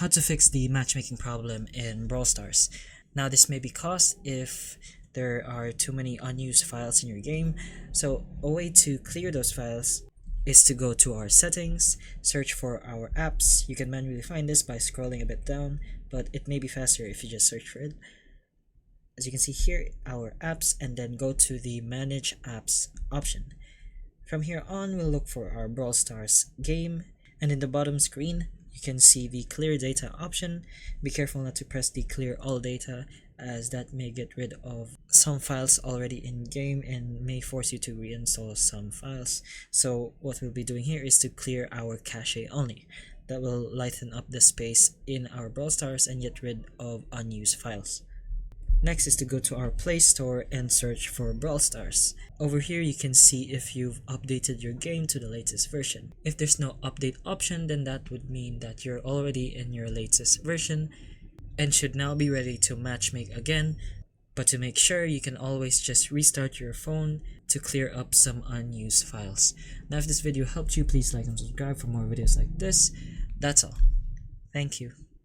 how to fix the matchmaking problem in Brawl Stars. Now this may be caused if there are too many unused files in your game, so a way to clear those files is to go to our settings, search for our apps. You can manually find this by scrolling a bit down, but it may be faster if you just search for it. As you can see here, our apps, and then go to the manage apps option. From here on, we'll look for our Brawl Stars game, and in the bottom screen you can see the clear data option. Be careful not to press the clear all data, as that may get rid of some files already in game and may force you to reinstall some files. So what we'll be doing here is to clear our cache only. That will lighten up the space in our Brawl Stars and get rid of unused files. Next is to go to our Play Store and search for Brawl Stars. Over here you can see if you've updated your game to the latest version. If there's no update option, then that would mean that you're already in your latest version and should now be ready to matchmake again. But to make sure, you can always just restart your phone to clear up some unused files. Now if this video helped you, please like and subscribe for more videos like this. That's all. Thank you.